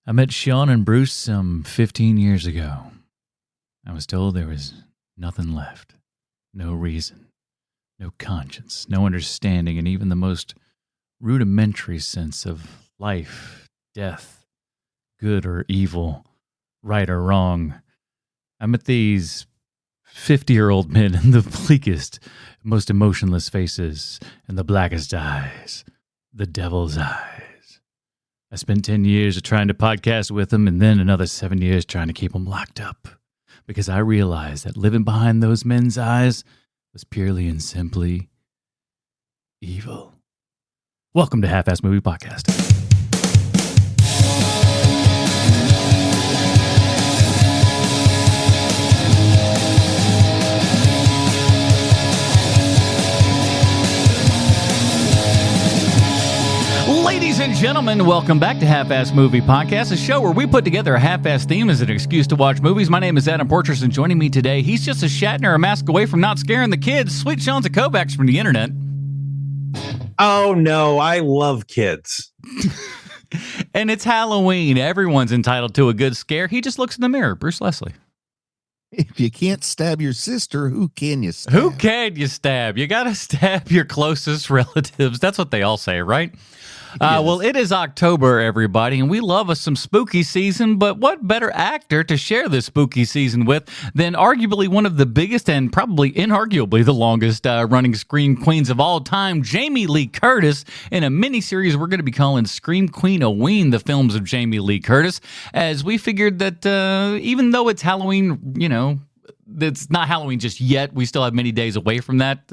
I met Sean and Bruce some 15 years ago. I was told there was nothing left. No reason. No conscience. No understanding, and even the most rudimentary sense of life, death, good or evil, right or wrong. I met these 50-year-old men in the bleakest, most emotionless faces and the blackest eyes. The devil's eyes. I spent 10 years trying to podcast with them and then another 7 years trying to keep them locked up because I realized that living behind those men's eyes was purely and simply evil. Welcome to Half-Ass Movie Podcast. Ladies and gentlemen, welcome back to Half-Ass Movie Podcast, a show where we put together a half-ass theme as an excuse to watch movies. My name is Adam Portress, and joining me today, he's just a Shatner a mask away from not scaring the kids. Sweet Sean's a Kovacs from the internet. Oh, no, I love kids. And it's Halloween. Everyone's entitled to a good scare. He just looks in the mirror. Bruce Leslie. If you can't stab your sister, who can you stab? Who can you stab? You got to stab your closest relatives. That's what they all say, right? Yes. Well, it is October, everybody, and we love us some spooky season, but what better actor to share this spooky season with than arguably one of the biggest and probably inarguably the longest running Scream Queens of all time, Jamie Lee Curtis, in a miniseries we're going to be calling Scream Queen-O-Ween, the films of Jamie Lee Curtis, as we figured that even though it's Halloween, you know, it's not Halloween just yet. We still have many days away from that.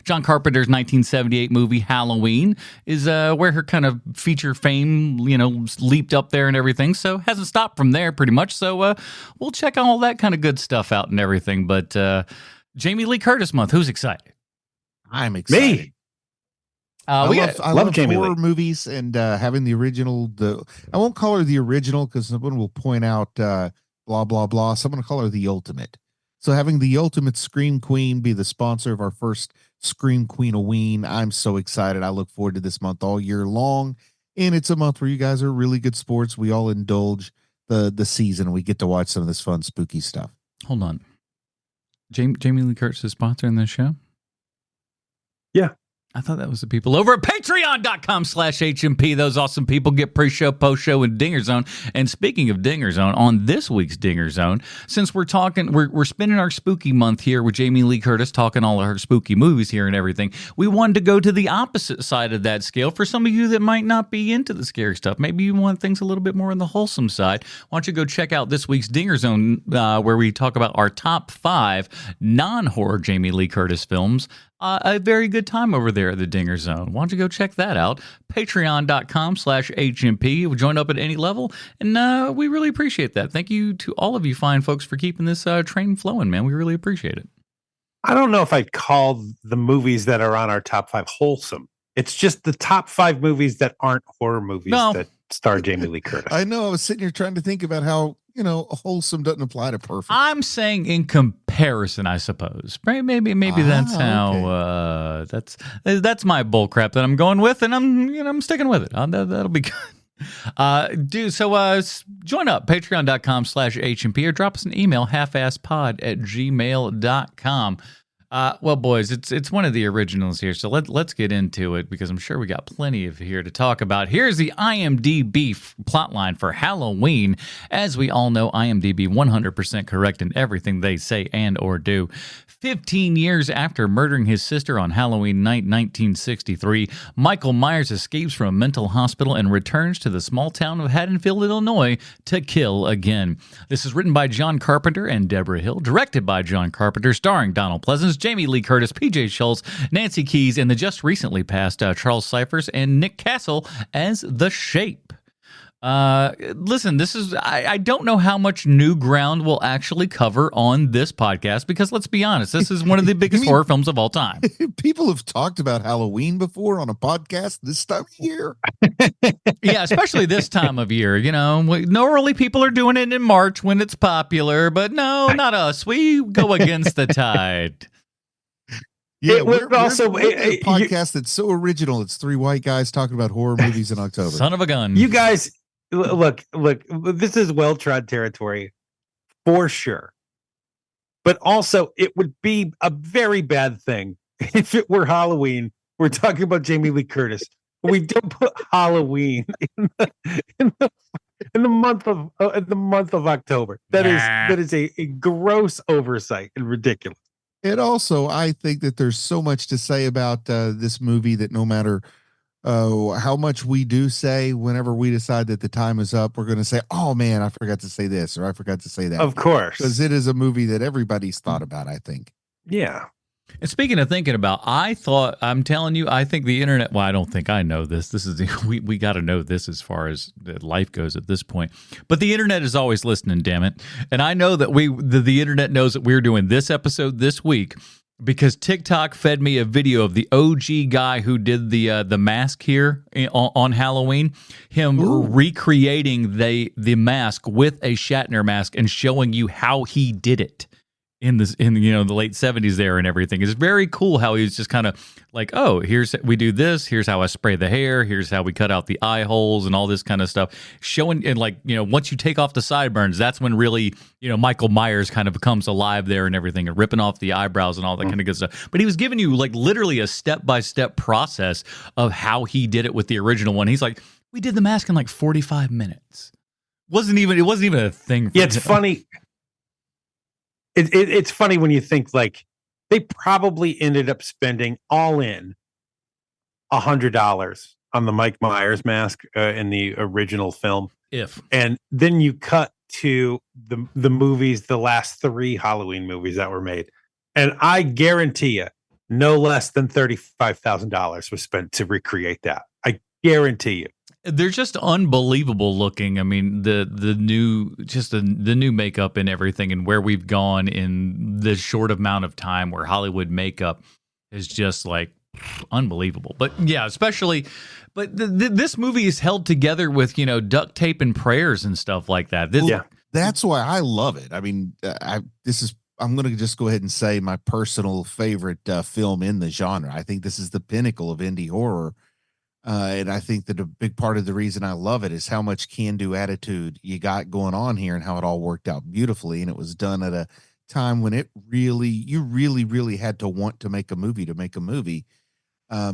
John Carpenter's 1978 movie Halloween is where her kind of feature fame, you know, leaped up there and everything. So hasn't stopped from there pretty much. So we'll check all that kind of good stuff out and everything. But Jamie Lee Curtis month, who's excited? I'm excited. Me. I love Jamie horror Lee. movies and having the original. I won't call her the original because someone will point out blah, blah, blah. So I'm going to call her the ultimate. So having the ultimate Scream Queen be the sponsor of our first Scream Queen-O-Ween, I'm so excited. I look forward to this month all year long. And it's a month where you guys are really good sports. We all indulge the season. And we get to watch some of this fun, spooky stuff. Hold on. Jamie Lee Curtis is sponsoring this show? Yeah. I thought that was the people over at patreon.com/HMP. Those awesome people get pre-show, post-show, and Dinger Zone. And speaking of Dinger Zone, on this week's Dinger Zone, since we're spending our spooky month here with Jamie Lee Curtis talking all of her spooky movies here and everything, we wanted to go to the opposite side of that scale for some of you that might not be into the scary stuff. Maybe you want things a little bit more on the wholesome side. Why don't you go check out this week's Dinger Zone where we talk about our top 5 non-horror Jamie Lee Curtis films. A very good time over there at the Dinger Zone. Why don't you go check that out? Patreon.com/HMP. Join up at any level, and we really appreciate that. Thank you to all of you fine folks for keeping this train flowing, man. We really appreciate it. I don't know if I'd call the movies that are on our top 5 wholesome. It's just the top 5 movies that aren't horror movies that star Jamie Lee Curtis. I know. I was sitting here trying to think about how, you know, wholesome doesn't apply to perfect. I'm saying in comparison, I suppose. Maybe that's how. Okay. That's my bull crap that I'm going with, and I'm sticking with it. That'll be good. Join up patreon.com/HMP or drop us an email halfasspod@gmail.com. Well, boys, it's one of the originals here, so let's get into it because I'm sure we got plenty of here to talk about. Here's the IMDb plotline for Halloween. As we all know, IMDb 100% correct in everything they say and or do. 15 years after murdering his sister on Halloween night 1963, Michael Myers escapes from a mental hospital and returns to the small town of Haddonfield, Illinois to kill again. This is written by John Carpenter and Deborah Hill, directed by John Carpenter, starring Donald Pleasence, Jamie Lee Curtis, PJ Schultz, Nancy Keys, and the just recently passed Charles Cyphers and Nick Castle as The Shape. Listen, this is, I don't know how much new ground we'll actually cover on this podcast because let's be honest, this is one of the biggest horror films of all time. People have talked about Halloween before on a podcast this time of year. Yeah, especially this time of year. You know, normally people are doing it in March when it's popular, but no, not us. We go against the tide. Yeah, we're a podcast that's so original. It's 3 white guys talking about horror movies in October. Son of a gun. You guys look, this is well-trod territory for sure. But also, it would be a very bad thing if it were Halloween. We're talking about Jamie Lee Curtis. We don't put Halloween in the month of October. That is a gross oversight and ridiculous. And also, I think that there's so much to say about this movie that no matter how much we do say, whenever we decide that the time is up, we're going to say, oh man, I forgot to say this, or I forgot to say that. Of course. Because it is a movie that everybody's thought about, I think. Yeah. And speaking of thinking about, I'm telling you, I think the internet, well, I don't think I know this. This is, we got to know this as far as life goes at this point. But the internet is always listening, damn it. And I know that the internet knows that we're doing this episode this week because TikTok fed me a video of the OG guy who did the mask here on Halloween, him recreating the mask with a Shatner mask and showing you how he did it. In the late 70s there and everything. It's very cool how he's just kind of like, oh, we do this, here's how I spray the hair, here's how we cut out the eye holes and all this kind of stuff. Showing, and once you take off the sideburns, that's when really, Michael Myers kind of comes alive there and everything, and ripping off the eyebrows and all that kind of good stuff. But he was giving you like literally a step-by-step process of how he did it with the original one. He's like, we did the mask in like 45 minutes. It wasn't even a thing. Yeah, it's funny. It's funny when you think like they probably ended up spending all in $100 on the Mike Myers mask in the original film. And then you cut to the movies, the last 3 Halloween movies that were made, and I guarantee you, no less than $35,000 was spent to recreate that. I guarantee you. They're just unbelievable looking. I mean, the new makeup and everything, and where we've gone in this short amount of time, where Hollywood makeup is just like unbelievable. But yeah, especially, but this movie is held together with duct tape and prayers and stuff like that. That's why I love it. I mean, I'm going to just go ahead and say my personal favorite film in the genre. I think this is the pinnacle of indie horror. And I think that a big part of the reason I love it is how much can-do attitude you got going on here and how it all worked out beautifully. And it was done at a time when you really had to want to make a movie.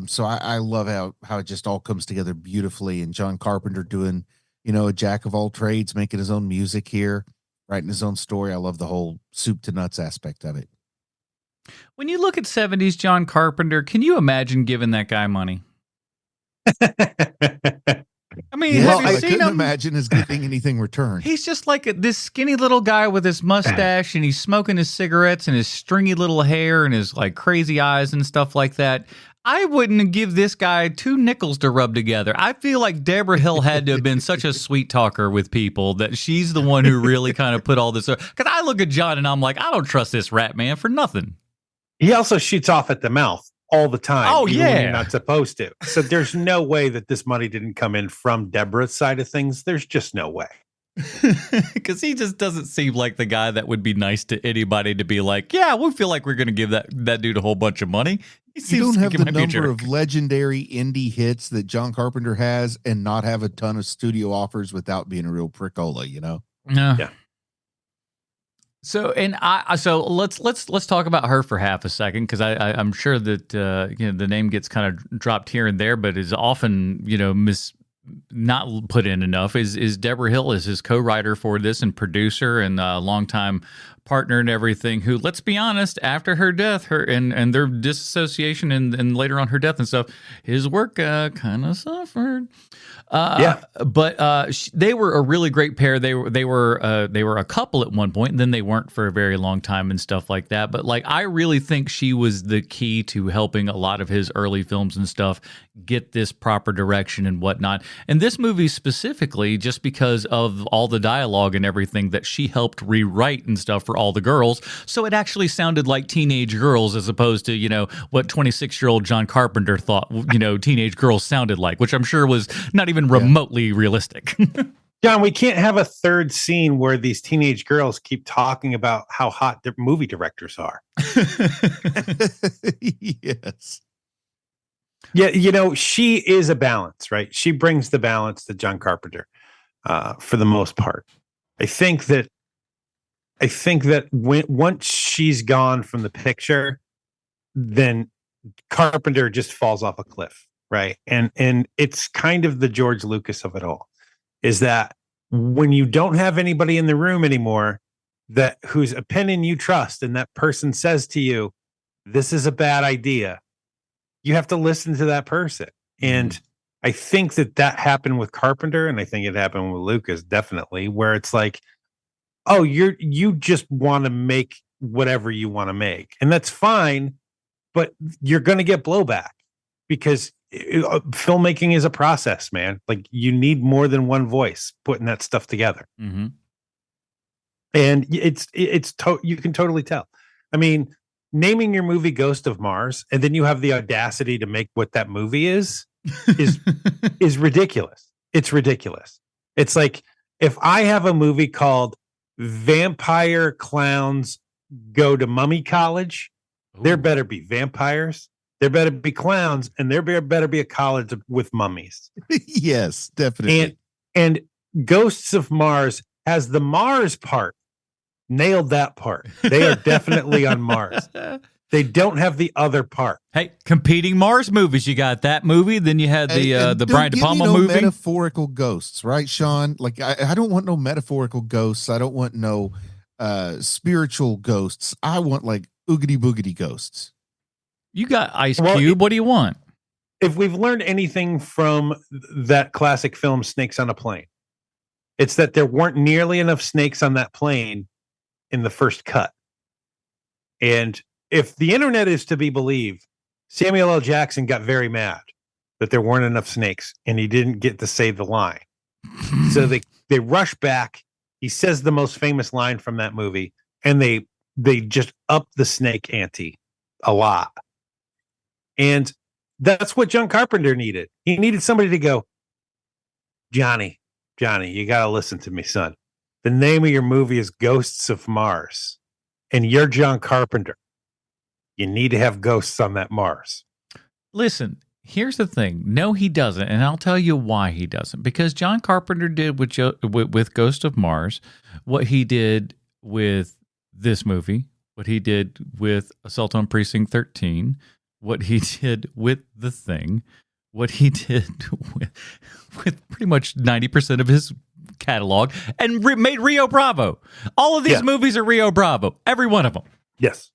So I love how it just all comes together beautifully. And John Carpenter doing, a jack of all trades, making his own music here, writing his own story. I love the whole soup to nuts aspect of it. When you look at 70s John Carpenter, can you imagine giving that guy money? I mean, have you seen him? Imagine is getting anything returned. He's just like this skinny little guy with his mustache, and he's smoking his cigarettes and his stringy little hair and his like crazy eyes and stuff like that. I wouldn't give this guy 2 nickels to rub together. I feel like Deborah Hill had to have been such a sweet talker with people that she's the one who really kind of put all this. Because I look at John and I'm like, I don't trust this rat man for nothing. He also shoots off at the mouth all the time. Oh, even yeah. when you're not supposed to. So there's no way that this money didn't come in from Deborah's side of things. There's just no way. Because he just doesn't seem like the guy that would be nice to anybody to be like, yeah, we feel like we're going to give that dude a whole bunch of money. You don't have the number of legendary indie hits that John Carpenter has and not have a ton of studio offers without being a real prickola, Yeah. So let's talk about her for half a second, because I'm sure that the name gets kind of dropped here and there, but is often not put in enough. Is Deborah Hill is his co-writer for this and producer and longtime partner and everything, who, let's be honest, after her death, and their disassociation and later on her death and stuff, his work kind of suffered. But they were a really great pair. They were a couple at one point, and then they weren't for a very long time and stuff like that. But like, I really think she was the key to helping a lot of his early films and stuff get this proper direction and whatnot. And this movie specifically, just because of all the dialogue and everything that she helped rewrite and stuff for all the girls, so it actually sounded like teenage girls as opposed to what 26-year-old John Carpenter thought teenage girls sounded like, which I'm sure was not even remotely realistic. John, we can't have a third scene where these teenage girls keep talking about how hot the movie directors are. Yes. Yeah, she is a balance, right? She brings the balance to John Carpenter. for the most part. I think that once she's gone from the picture, then Carpenter just falls off a cliff, right? And it's kind of the George Lucas of it all, is that when you don't have anybody in the room anymore that whose opinion you trust, and that person says to you, this is a bad idea, you have to listen to that person. And I think that happened with Carpenter, and I think it happened with Lucas, definitely, where it's like, oh, you just want to make whatever you want to make, and that's fine, but you're going to get blowback because filmmaking is a process, man. Like, you need more than one voice putting that stuff together. Mm-hmm. And you can totally tell. I mean, naming your movie Ghost of Mars, and then you have the audacity to make what that movie is ridiculous. It's ridiculous. It's like, if I have a movie called Vampire Clowns Go to Mummy College, there better be vampires, there better be clowns, and there better be a college with mummies. Yes, definitely. And Ghosts of Mars has the Mars part. Nailed that part. They are definitely on Mars. They don't have the other part. Hey, competing Mars movies. You got that movie, then you had the Brian De Palma movie. Metaphorical ghosts, right, Sean? Like, I don't want no metaphorical ghosts. I don't want no spiritual ghosts. I want like oogity boogity ghosts. You got Ice Cube. What do you want? If we've learned anything from that classic film, Snakes on a Plane, it's that there weren't nearly enough snakes on that plane in the first cut. And if the internet is to be believed, Samuel L. Jackson got very mad that there weren't enough snakes and he didn't get to say the line. So they rush back. He says the most famous line from that movie, and they just up the snake ante a lot. And that's what John Carpenter needed. He needed somebody to go, Johnny, you got to listen to me, son. The name of your movie is Ghosts of Mars, and you're John Carpenter. You need to have ghosts on that Mars. Listen, here's the thing. No, he doesn't, and I'll tell you why he doesn't. Because John Carpenter did with Ghost of Mars what he did with this movie, what he did with Assault on Precinct 13, what he did with The Thing, what he did with pretty much 90% of his catalog, and made Rio Bravo. All of these movies are Rio Bravo. Every one of them. Yes.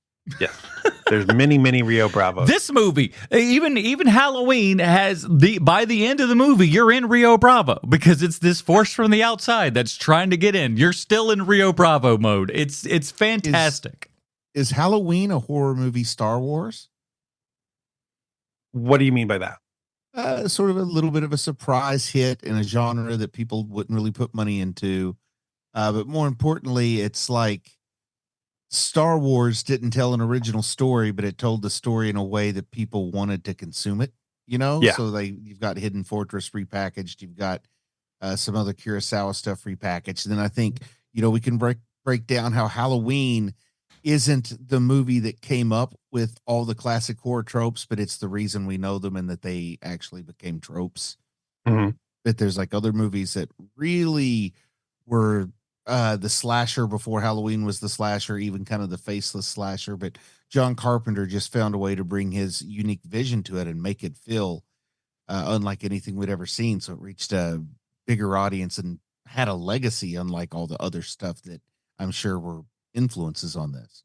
There's many Rio Bravos. This movie, even Halloween, has by the end of the movie, you're in Rio Bravo because it's this force from the outside that's trying to get in. You're still in Rio Bravo mode. It's fantastic. Is Halloween a horror movie Star Wars? What do you mean by that? Sort of a little bit of a surprise hit in a genre that people wouldn't really put money into. But more importantly, it's like Star Wars didn't tell an original story, but it told the story in a way that people wanted to consume it, you know? Yeah. So you've got Hidden Fortress repackaged. You've got some other Kurosawa stuff repackaged. And then I think, we can break down how Halloween isn't the movie that came up with all the classic horror tropes, but it's the reason we know them and that they actually became tropes. Mm-hmm. That there's like other movies that really were the slasher before Halloween was the slasher, even kind of the faceless slasher. But John Carpenter just found a way to bring his unique vision to it and make it feel unlike anything we'd ever seen. So it reached a bigger audience and had a legacy, unlike all the other stuff that I'm sure were influences on this.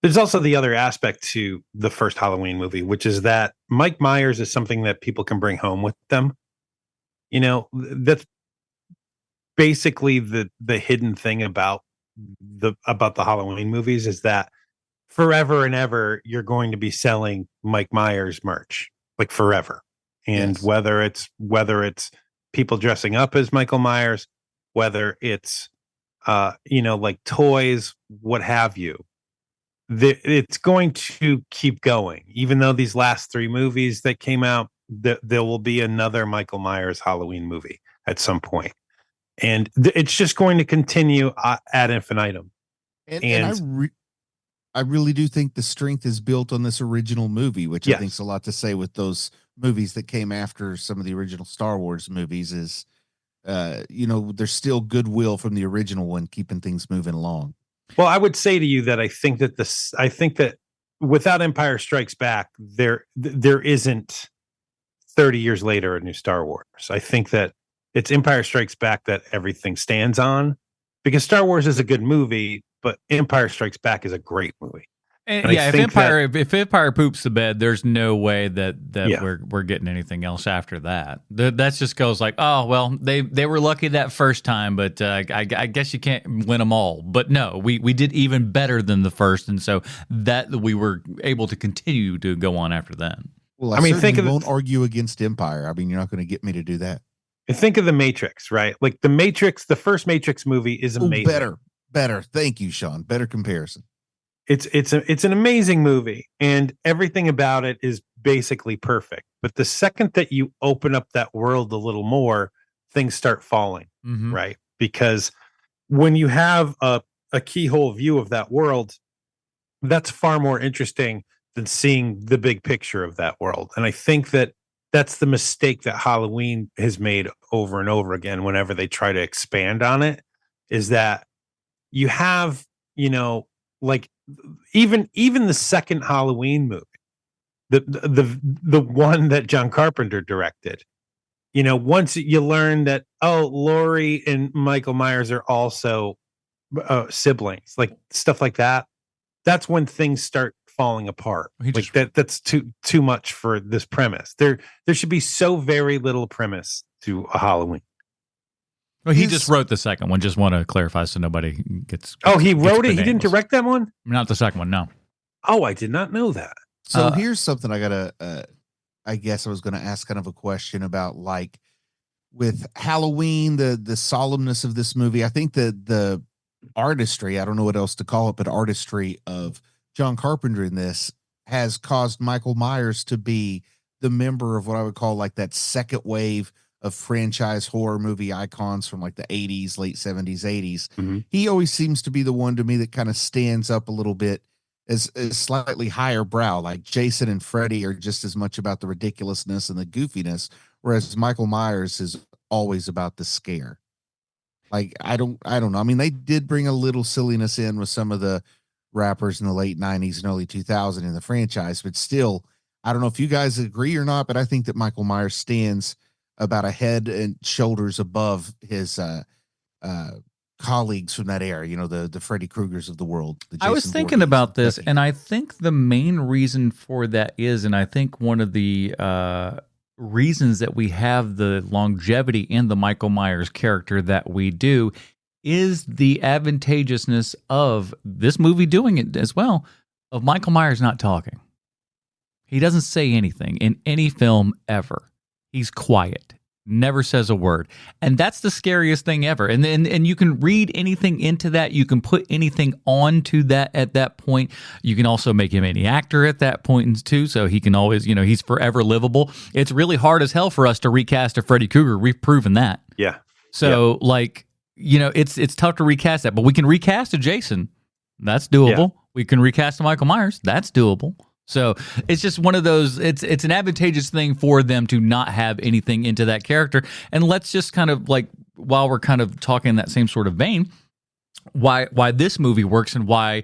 There's also the other aspect to the first Halloween movie, which is that Mike Myers is something that people can bring home with them. That's basically the hidden thing about the Halloween movies, is that forever and ever you're going to be selling Mike Myers merch, like forever. And yes. whether it's people dressing up as Michael Myers, whether it's like toys, what have you, it's going to keep going. Even though these last 3 movies that came out, there will be another Michael Myers Halloween movie at some point. And it's just going to continue ad infinitum. And I really do think the strength is built on this original movie, which I think is a lot to say with those movies that came after some of the original Star Wars movies, is there's still goodwill from the original one keeping things moving along. Well, I would say to you that I think that without Empire Strikes Back, there isn't 30 years later a new Star Wars. I think that it's Empire Strikes Back that everything stands on, because Star Wars is a good movie, but Empire Strikes Back is a great movie. And yeah, if Empire poops the bed, there's no way that we're getting anything else after that. That just goes like, oh well, they were lucky that first time, but I guess you can't win them all. But no, we did even better than the first, and so that we were able to continue to go on after that. Well, I mean, won't argue against Empire. I mean, you're not going to get me to do that. And think of the Matrix, right? Like the Matrix, the first Matrix movie is amazing. Better. Thank you, Sean. Better comparison. It's an amazing movie, and everything about it is basically perfect. But the second that you open up that world a little more, things start falling, right? Because when you have a keyhole view of that world, that's far more interesting than seeing the big picture of that world. And I think that that's the mistake that Halloween has made over and over again whenever they try to expand on it, is that you have, like even the second Halloween movie, the one that John Carpenter directed, once you learn that, Laurie and Michael Myers are also siblings, like stuff like that, that's when things start falling apart. That's too much for this premise. There should be so very little premise to a Halloween. Well, he just wrote the second one. Just want to clarify so nobody gets. He wrote it. He didn't direct that one. Not the second one. No. Oh, I did not know that. So here's something I gotta. I guess I was going to ask kind of a question about, like, with Halloween, the solemnness of this movie. I think the artistry, I don't know what else to call it, but artistry of John Carpenter in this has caused Michael Myers to be the member of what I would call like that second wave of franchise horror movie icons from like the 80s, late 70s, 80s. Mm-hmm. He always seems to be the one to me that kind of stands up a little bit as slightly higher brow. Like Jason and Freddy are just as much about the ridiculousness and the goofiness, whereas Michael Myers is always about the scare. Like, I don't know. I mean, they did bring a little silliness in with some of the rappers in the late 90s and early 2000s in the franchise, but still, I don't know if you guys agree or not, but I think that Michael Myers stands about a head and shoulders above his colleagues from that era, the Freddy Kruegers of the world. I was thinking about this, and I think the main reason for that is, and I think one of the reasons that we have the longevity in the Michael Myers character that we do is the advantageousness of this movie doing it as well, of Michael Myers not talking. He doesn't say anything in any film ever. He's quiet, never says a word. And that's the scariest thing ever. And you can read anything into that. You can put anything onto that at that point. You can also make him any actor at that point too. So he can always, he's forever livable. It's really hard as hell for us to recast a Freddy Krueger. We've proven that. Yeah. So it's tough to recast that, but we can recast a Jason. That's doable. Yeah. We can recast a Michael Myers. That's doable. So it's just one of those, it's an advantageous thing for them to not have anything into that character. And let's just kind of like, while we're kind of talking in that same sort of vein, why this movie works and why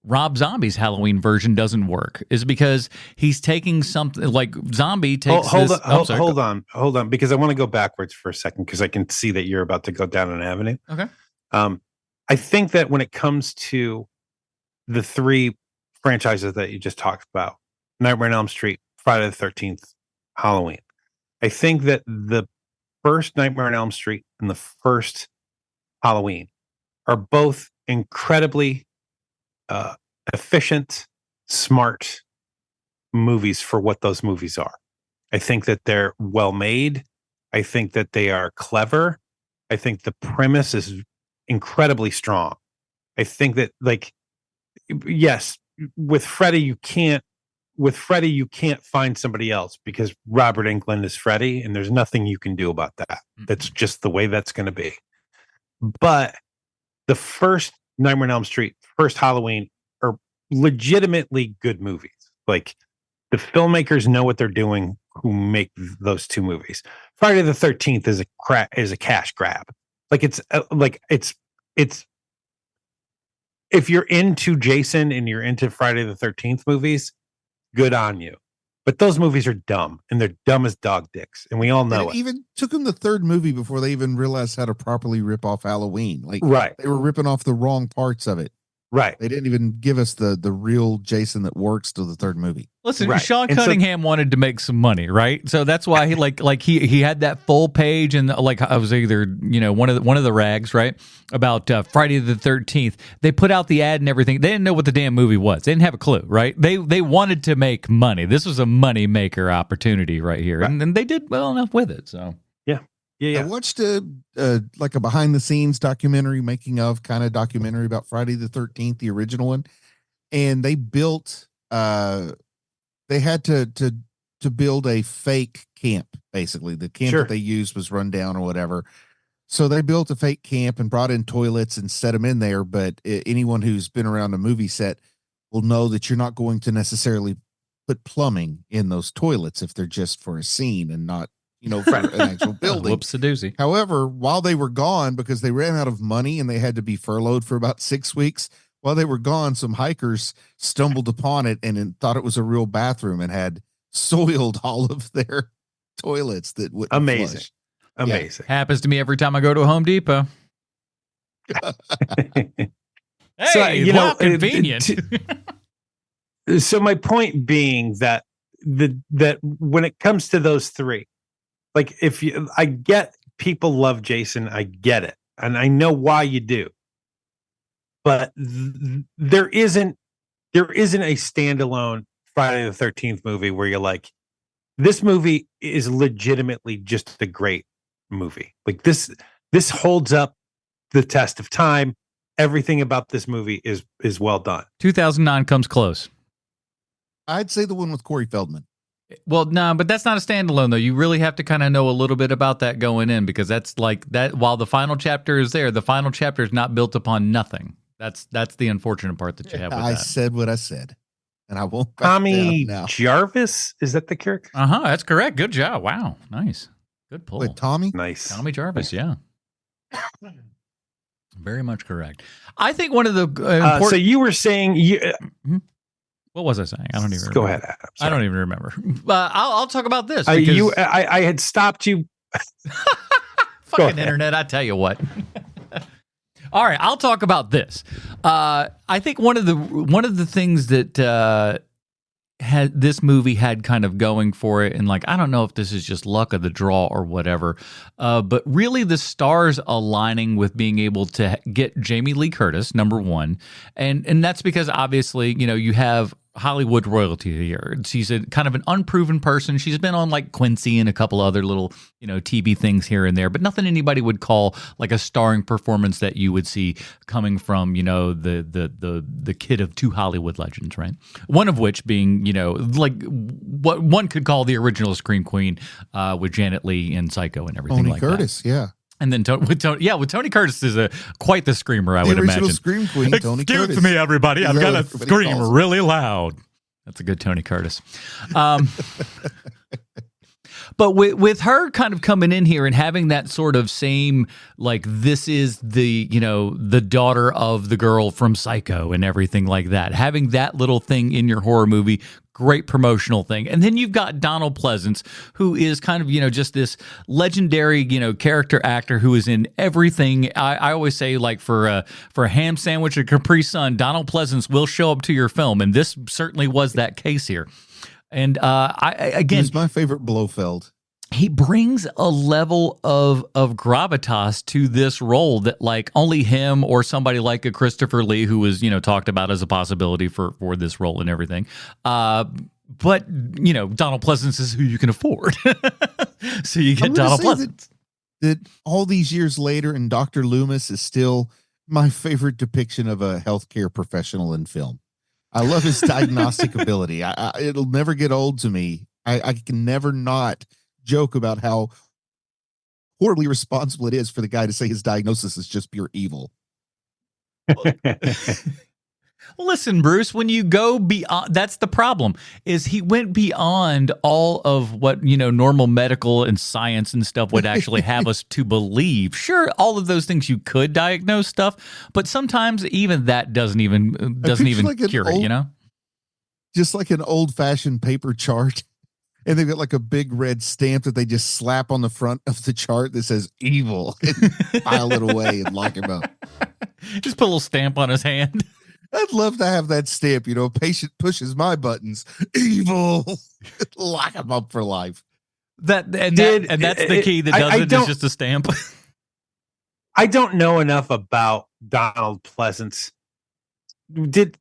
Rob Zombie's Halloween version doesn't work is because he's taking something like Zombie takes hold on, because I want to go backwards for a second because I can see that you're about to go down an avenue. Okay. I think that when it comes to the three franchises that you just talked about, Nightmare on Elm Street, Friday the 13th, Halloween, I think that the first Nightmare on Elm Street and the first Halloween are both incredibly efficient, smart movies for what those movies are. I think that they're well made. I think that they are clever. I think the premise is incredibly strong. I think that, like, yes, with Freddy you can't find somebody else because Robert Englund is Freddy and there's nothing you can do about that. Mm-hmm. That's just the way that's going to be. But the first Nightmare on Elm Street, first Halloween are legitimately good movies. Like, the filmmakers know what they're doing who make those two movies. Friday the 13th is a cash grab. Like it's if you're into Jason and you're into Friday the 13th movies, good on you. But those movies are dumb, and they're dumb as dog dicks, and we all know it. Even took them the third movie before they even realized how to properly rip off Halloween. Like, right, they were ripping off the wrong parts of it. Right. They didn't even give us the real Jason that works till the third movie. Listen, Right. Sean And so- Cunningham wanted to make some money, right? So that's why he had that full page, and like I was either one of the rags, right, about Friday the 13th. They put out the ad and everything. They didn't know what the damn movie was. They didn't have a clue, right? They wanted to make money. This was a money maker opportunity right here, Right. and they did well enough with it. So Yeah. I watched a behind the scenes documentary, making of kind of documentary about Friday the 13th, the original one. And they built, they had to build a fake camp. Basically the camp Sure. that they used was run down or whatever. So they built a fake camp and brought in toilets and set them in there. But anyone who's been around a movie set will know that you're not going to necessarily put plumbing in those toilets if they're just for a scene and not, for an actual building. whoops a doozy. However, while they were gone, because they ran out of money and they had to be furloughed for about 6 weeks, while they were gone, some hikers stumbled upon it and thought it was a real bathroom and had soiled all of their toilets that wouldn't Amazing. flush. Amazing. Happens to me every time I go to a Home Depot. Hey, how convenient. So my point being that that when it comes to those three, like I get people love Jason, I get it, and I know why you do, but there isn't a standalone Friday the 13th movie where you're like, this movie is legitimately just a great movie. Like this holds up the test of time. Everything about this movie is well done. 2009 comes close. I'd say the one with Corey Feldman. Well, no, but that's not a standalone, though. You really have to kind of know a little bit about that going in, because that's like that. While the final chapter is there, the final chapter is not built upon nothing. That's the unfortunate part that you have with I that. said what I said, and I won't back Tommy down now. Jarvis, is that the character? That's correct. Good job. Wow, nice, good pull. Wait, Tommy? Nice. Tommy Jarvis, yeah. Very much correct. I think one of the important. So you were saying What was I saying? I don't even remember. Go ahead, Adam. I don't even remember. I'll talk about this. I Because had stopped you. fucking ahead. internet, I tell you what. All right, I'll talk about this. I think one of the things that this movie had kind of going for it, and like I don't know if this is just luck of the draw or whatever, but really the stars aligning with being able to get Jamie Lee Curtis, number one, and that's because obviously you have Hollywood royalty here. She's a kind of an unproven person. She's been on like Quincy and a couple other little TV things here and there, but nothing anybody would call like a starring performance that you would see coming from the kid of two Hollywood legends, right? One of which being like what one could call the original Scream Queen with Janet Leigh in Psycho and everything Tony like Curtis, that. yeah. And then with Tony Curtis is quite the screamer, I would The original imagine. Scream Queen, Tony Excuse Curtis. me, everybody. I've Is got that to what everybody scream calls him? really loud. That's a good Tony Curtis. But with her kind of coming in here and having that sort of same, like, this is the daughter of the girl from Psycho and everything like that. Having that little thing in your horror movie, great promotional thing. And then you've got Donald Pleasance, who is kind of, just this legendary, character actor who is in everything. I always say, like, for a ham sandwich or Capri Sun, Donald Pleasance will show up to your film. And this certainly was that case here. And again, He's my favorite Blofeld. he brings a level of gravitas to this role that like only him or somebody like a Christopher Lee, who was talked about as a possibility for this role and everything. But Donald Pleasance is who you can afford, so you get Donald Pleasance. That all these years later, and Dr. Loomis is still my favorite depiction of a healthcare professional in film. I love his diagnostic ability. It'll never get old to me. I can never not joke about how horribly responsible it is for the guy to say his diagnosis is just pure evil. Listen, Bruce, when you go beyond, that's the problem, is he went beyond all of what, normal medical and science and stuff would actually have us to believe. Sure, all of those things you could diagnose stuff, but sometimes even that doesn't even cure it, Just like an old-fashioned paper chart. And they've got like a big red stamp that they just slap on the front of the chart that says evil and file it away and lock him up. Just put a little stamp on his hand. I'd love to have that stamp. A patient pushes my buttons. Evil. Lock him up for life. That's the key that does it is just a stamp. I don't know enough about Donald Pleasance. Did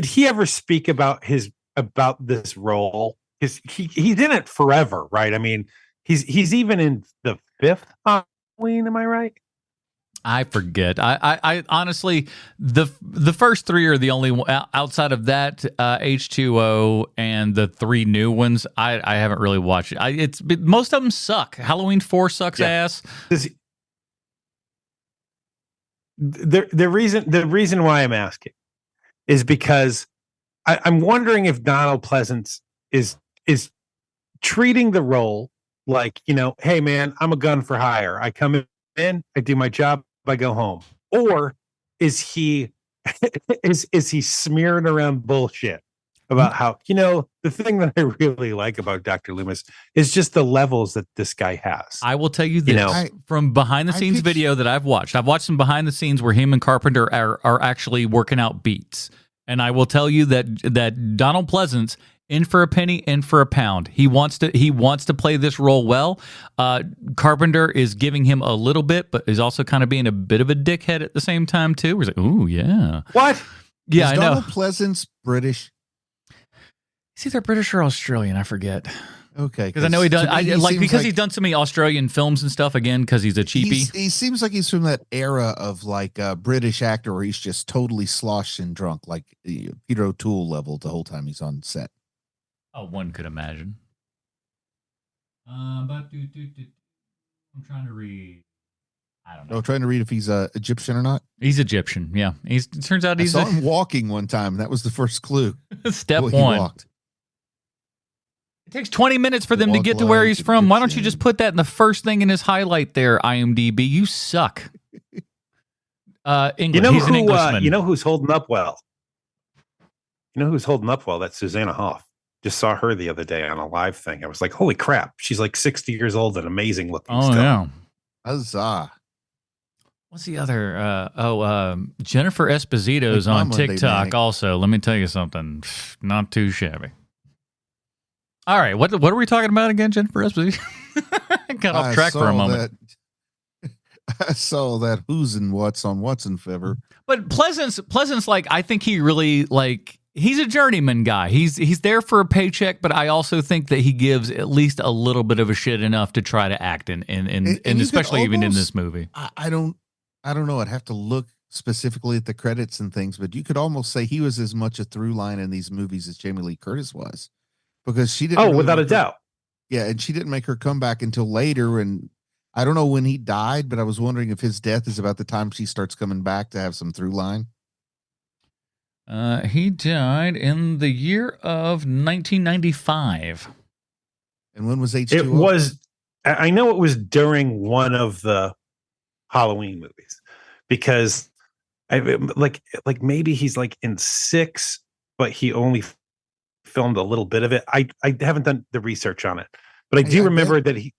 he ever speak about this role? Because he's in it forever, right? I mean, he's even in the 5th Halloween. Am I right? I forget. I honestly, the first 3 are the only one outside of that H2O and the 3 new ones. I haven't really watched it. Most of them suck. Halloween 4 sucks ass. The reason why I'm asking is because I'm wondering if Donald Pleasance is treating the role like, hey man, I'm a gun for hire. I come in, I do my job, I go home. Or is he is he smearing around bullshit about how, the thing that I really like about Dr. Loomis is just the levels that this guy has. I will tell you this from behind the scenes video that I've watched some behind the scenes where him and Carpenter are actually working out beats. And I will tell you that Donald Pleasance, in for a penny, in for a pound. He wants to play this role well. Carpenter is giving him a little bit, but is also kind of being a bit of a dickhead at the same time too. He's like, "Ooh, yeah, what? Yeah, is I know." Donald Pleasance British? He's either British or Australian. I forget. Okay, because I know he does. Because he's like, done so many Australian films and stuff. Again, because he's a cheapie. He seems like he's from that era of like a British actor where he's just totally sloshed and drunk, like Peter O'Toole level the whole time he's on set. Oh, one could imagine. I'm trying to read. I don't know. Oh, trying to read if he's Egyptian or not. He's Egyptian. Yeah, it turns out he's. I saw him walking one time. And that was the first clue. Step one. It takes 20 minutes for them to get to where he's from. Egyptian. Why don't you just put that in the first thing in his highlight there, IMDb? You suck. England. He's an Englishman. You know who's holding up well? That's Susanna Hoff. Just saw her the other day on a live thing. I was like, holy crap. She's like 60 years old and amazing looking. Oh, still. Yeah. Huzzah. What's the other? Jennifer Esposito's on TikTok also. Let me tell you something. Not too shabby. All right. What are we talking about again, Jennifer Esposito? Got off track for a moment. I saw that who's and what's on Watson Fever. But Pleasance, I think he really, he's a journeyman guy. He's there for a paycheck, but I also think that he gives at least a little bit of a shit enough to try to act in especially even in this movie. I don't know. I'd have to look specifically at the credits and things, but you could almost say he was as much a through line in these movies as Jamie Lee Curtis was, because she didn't. Oh, without a doubt. Yeah, and she didn't make her comeback until later, and I don't know when he died, but I was wondering if his death is about the time she starts coming back to have some through line. He died in the year of 1995. And when was H2O? It was, I know it was during one of the Halloween movies, because like maybe he's like in 6, but he only filmed a little bit of it. I haven't done the research on it, but I do remember that he.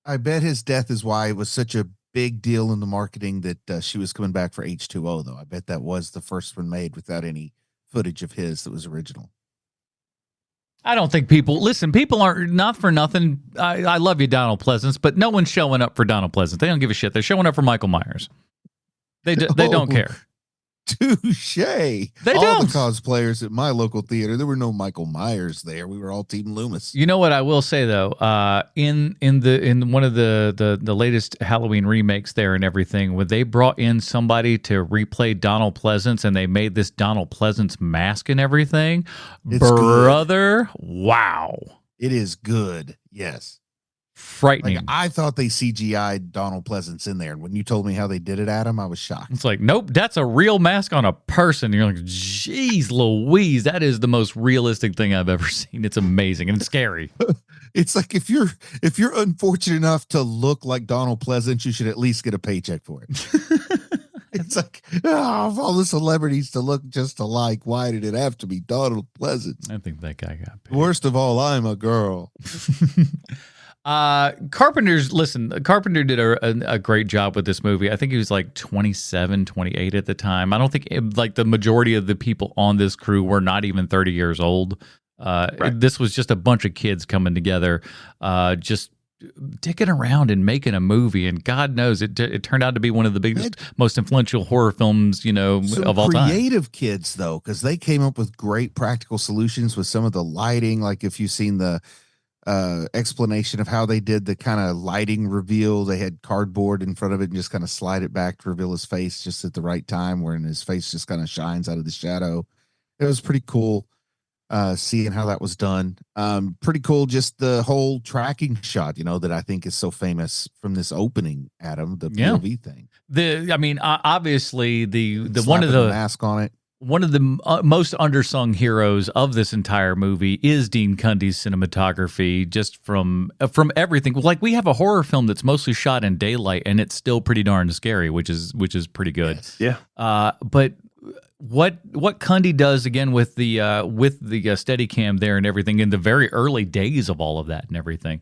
I bet his death is why it was such a big deal in the marketing that she was coming back for H2O, though. I bet that was the first one made without any footage of his that was original. I don't think people aren't, not for nothing. I love you, Donald Pleasance, but no one's showing up for Donald Pleasance. They don't give a shit. They're showing up for Michael Myers. They don't care. Touche. They all don't. The cosplayers at my local theater, there were no Michael Myers there. We were all Team Loomis. You know what I will say though, in one of the latest Halloween remakes there and everything, when they brought in somebody to replay Donald Pleasance and they made this Donald Pleasance mask and everything, it's brother, good. Wow, it is good. Yes. frightening. Like, I thought they CGI'd Donald Pleasance in there. And when you told me how they did it, Adam, I was shocked. It's like, nope, that's a real mask on a person. You're like, geez, Louise, that is the most realistic thing I've ever seen. It's amazing and scary. It's like if you're unfortunate enough to look like Donald Pleasance, you should at least get a paycheck for it. It's like, of all the celebrities to look just alike, why did it have to be Donald Pleasance? I think that guy got paid. Worst of all, I'm a girl. Carpenter did a great job with this movie. I think he was like 27, 28 at the time. I don't think like the majority of the people on this crew were not even 30 years old. Right. This was just a bunch of kids coming together, just dicking around and making a movie. And God knows it turned out to be one of the biggest, most influential horror films, of all time. Creative kids, though, because they came up with great practical solutions with some of the lighting. Like if you've seen the explanation of how they did the kind of lighting reveal, they had cardboard in front of it and just kind of slide it back to reveal his face just at the right time, wherein his face just kind of shines out of the shadow. It was pretty cool seeing how that was done. Pretty cool, just the whole tracking shot, that I think is so famous from this opening, Adam, the POV thing. Obviously the Slapping one of the mask on it. One of the most undersung heroes of this entire movie is Dean Cundy's cinematography, just from everything. Like, we have a horror film that's mostly shot in daylight, and it's still pretty darn scary, which is pretty good. Yes. Yeah. But what Cundy does again with the Steadicam there and everything in the very early days of all of that and everything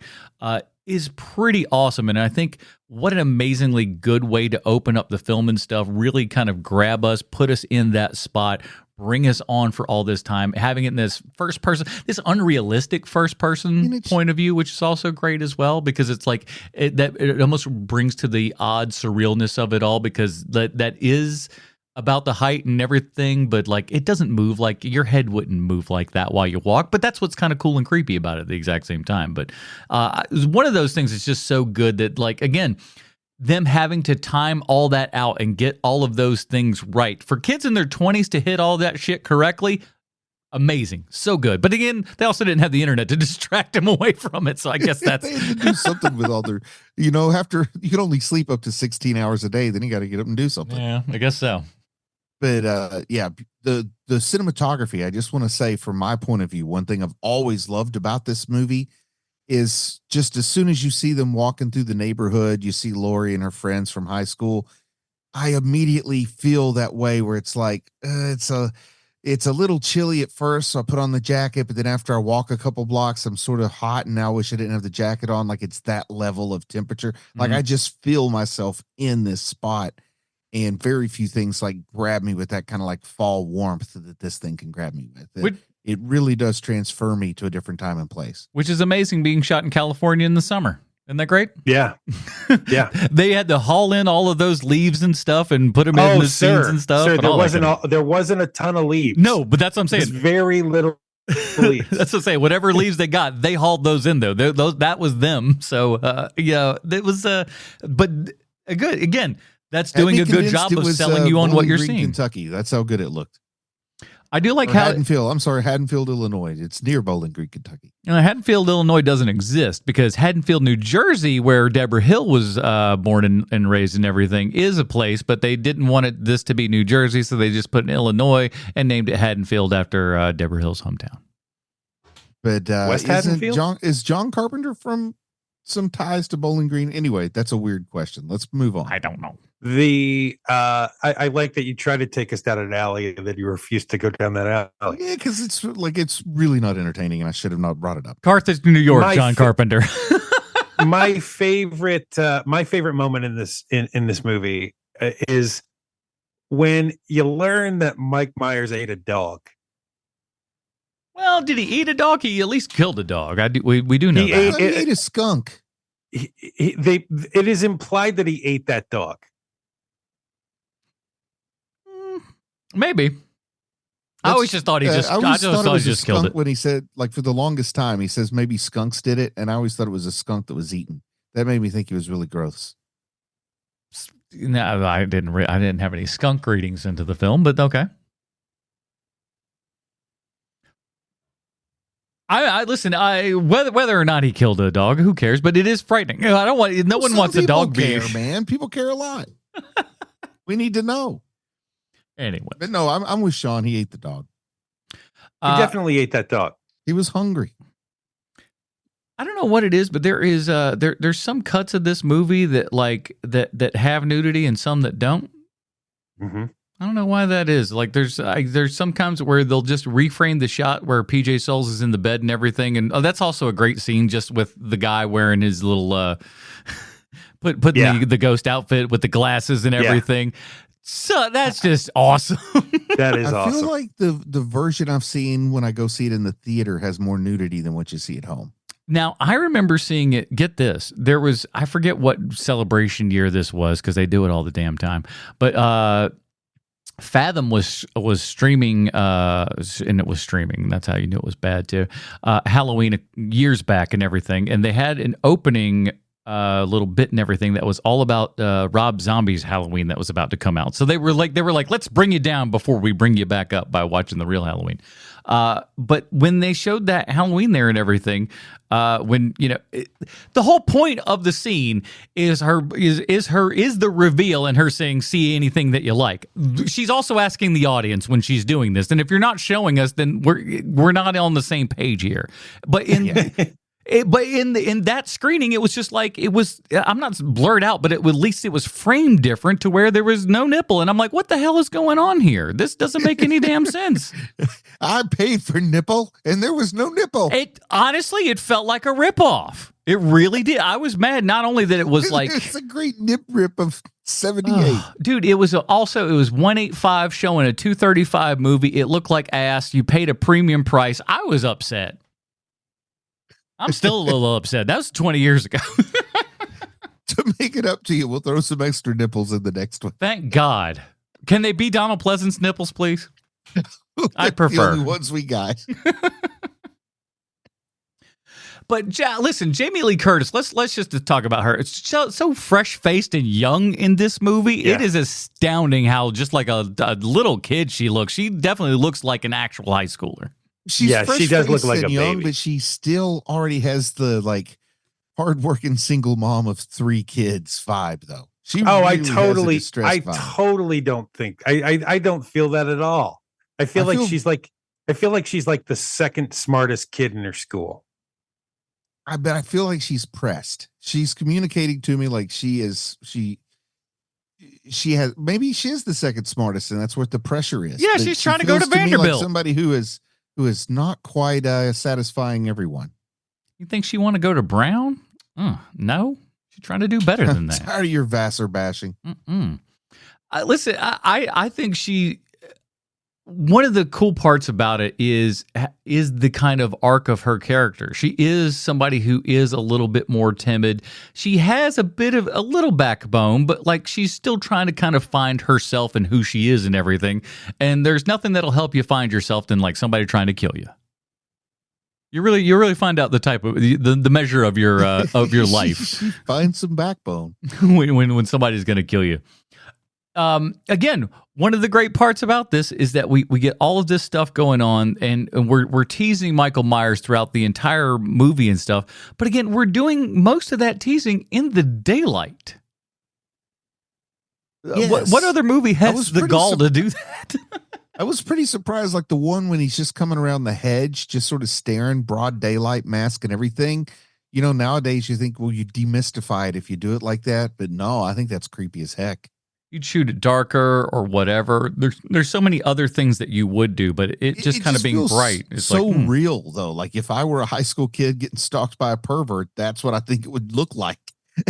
is pretty awesome. And I think what an amazingly good way to open up the film and stuff, really kind of grab us, put us in that spot, bring us on for all this time, having it in this first person, this unrealistic first person point of view, which is also great as well, because it's like it almost brings to the odd surrealness of it all, because that is about the height and everything, but like it doesn't move, like your head wouldn't move like that while you walk, but that's what's kind of cool and creepy about it at the exact same time. But it was one of those things that's just so good that, like, again, them having to time all that out and get all of those things right for kids in their 20s to hit all that shit correctly, amazing, so good. But again, they also didn't have the internet to distract them away from it, so I guess that's they had to do something with all their, after you can only sleep up to 16 hours a day, then you got to get up and do something. Yeah, I guess so. But the cinematography, I just want to say, from my point of view, one thing I've always loved about this movie is just as soon as you see them walking through the neighborhood, you see Lori and her friends from high school, I immediately feel that way, where it's like it's a little chilly at first, so I put on the jacket, but then after I walk a couple blocks, I'm sort of hot, and now I wish I didn't have the jacket on. Like, it's that level of temperature. Like, I just feel myself in this spot. And very few things like grab me with that kind of like fall warmth that this thing can grab me with. It really does transfer me to a different time and place. Which is amazing, being shot in California in the summer. Isn't that great? Yeah. Yeah. They had to haul in all of those leaves and stuff and put them in the scenes and stuff. Sir, and there wasn't a ton of leaves. No, but that's what I'm saying. Just very little leaves. That's what I'm saying. Whatever leaves they got, they hauled those in there. That was them. So, it was, but good. Again, that's doing a good job of selling you on what you're seeing. Kentucky. That's how good it looked. I do like how Haddonfield, Illinois. It's near Bowling Green, Kentucky. Haddonfield, Illinois doesn't exist, because Haddonfield, New Jersey, where Deborah Hill was born and raised and everything, is a place, but they didn't want this to be New Jersey, so they just put in Illinois and named it Haddonfield after Deborah Hill's hometown. But West Haddonfield? Is John Carpenter from some ties to Bowling Green? Anyway, that's a weird question. Let's move on. I don't know. I like that you try to take us down an alley and then you refuse to go down that alley. Yeah, because it's really not entertaining, and I should have not brought it up. Carthage, New York, John Carpenter. my favorite moment in this movie is when you learn that Mike Myers ate a dog. Well, did he eat a dog? He at least killed a dog. We do know that. He ate a skunk. It is implied that he ate that dog. Maybe. I always just thought he just killed it. When he said, like, for the longest time, he says maybe skunks did it, and I always thought it was a skunk that was eaten. That made me think he was really gross. No, I didn't have any skunk readings into the film, but okay. I listen. Whether or not he killed a dog, who cares? But it is frightening. I don't want. No one wants a dog beef. Man, people care a lot. We need to know. Anyway, but no, I'm with Sean. He ate the dog. He definitely ate that dog. He was hungry. I don't know what it is, but there's some cuts of this movie that have nudity and some that don't. Mm-hmm. I don't know why that is. Like there's some times where they'll just reframe the shot where PJ Souls is in the bed and everything, and that's also a great scene just with the guy wearing his little putting the ghost outfit with the glasses and everything. So that's just awesome. That is awesome. I feel like the version I've seen when I go see it in the theater has more nudity than what you see at home. Now, I remember seeing it. Get this. There was, I forget what celebration year this was because they do it all the damn time. But Fathom was streaming, and it was streaming. That's how you knew it was bad, too. Halloween years back and everything. And they had an opening little bit and everything that was all about Rob Zombie's Halloween that was about to come out. So they were like, let's bring you down before we bring you back up by watching the real Halloween. But when they showed that Halloween there and everything, when the whole point of the scene is the reveal and her saying, "See anything that you like." She's also asking the audience when she's doing this, and if you're not showing us, then we're not on the same page here. But in that screening, it was just like it was. I'm not blurred out, but at least it was framed different to where there was no nipple, and I'm like, what the hell is going on here? This doesn't make any damn sense. I paid for nipple, and there was no nipple. Honestly, it felt like a ripoff. It really did. I was mad. Not only that it was like it's a great nip rip of 78. Dude, it was 185 showing a 235 movie. It looked like ass. You paid a premium price. I was upset. I'm still a little upset. That was 20 years ago. To make it up to you, we'll throw some extra nipples in the next one. Thank God. Can they be Donald Pleasant's nipples, please? I prefer. The only ones we got. But listen, Jamie Lee Curtis, let's just talk about her. It's so fresh-faced and young in this movie. Yeah. It is astounding how just like a little kid she looks. She definitely looks like an actual high schooler. She does look like a young, baby, but she still already has the like hardworking single mom of 3 kids vibe, though. I totally don't think I don't feel that at all. I feel like she's like the second smartest kid in her school. I feel like she's pressed. She's communicating to me like she is the second smartest, and that's what the pressure is. Yeah, she's trying to go to Vanderbilt. Like somebody who is not quite satisfying everyone. You think she want to go to Brown? No, she's trying to do better than that. Tired of your Vassar bashing. Listen, I think she. One of the cool parts about it is the kind of arc of her character. She is somebody who is a little bit more timid. She has a little backbone, but like she's still trying to kind of find herself and who she is and everything. And there's nothing that'll help you find yourself than like somebody trying to kill you. You really find out the type of the measure of your life. Find some backbone when somebody's going to kill you. Again, one of the great parts about this is that we get all of this stuff going on, and we're teasing Michael Myers throughout the entire movie and stuff. But again, we're doing most of that teasing in the daylight. Yes. What other movie has the gall to do that? I was pretty surprised, like the one when he's just coming around the hedge, just sort of staring, broad daylight, mask and everything. You know, nowadays you think, well, you demystify it if you do it like that. But no, I think that's creepy as heck. You'd shoot it darker or whatever. There's so many other things that you would do, but it just kind of being bright. It's so like, real, though. Like if I were a high school kid getting stalked by a pervert, that's what I think it would look like.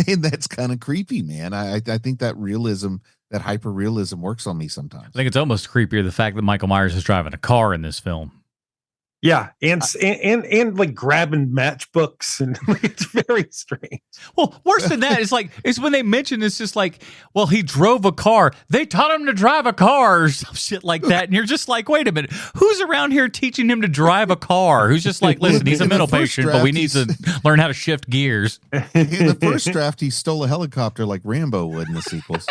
And that's kind of creepy, man. I think that realism, that hyper realism works on me sometimes. I think it's almost creepier the fact that Michael Myers is driving a car in this film. Yeah, and like grabbing matchbooks, and it's very strange. Well, worse than that is when they mention it's just like, well, he drove a car. They taught him to drive a car or some shit like that, and you're just like, wait a minute, who's around here teaching him to drive a car? Who's just like, listen, he's a mental patient, but we need to learn how to shift gears. In the first draft, he stole a helicopter like Rambo would in the sequels.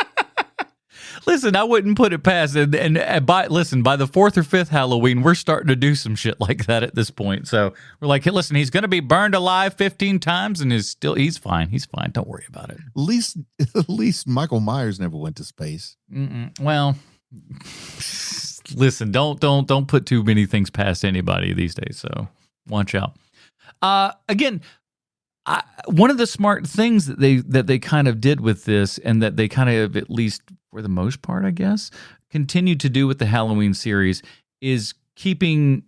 Listen, I wouldn't put it past. And by the fourth or fifth Halloween, we're starting to do some shit like that at this point. So we're like, hey, listen, he's going to be burned alive 15 times, and he's fine. He's fine. Don't worry about it. At least Michael Myers never went to space. Well, listen, don't put too many things past anybody these days. So watch out. Again. One of the smart things that they kind of did with this, and that they kind of, at least for the most part, I guess, continued to do with the Halloween series, is keeping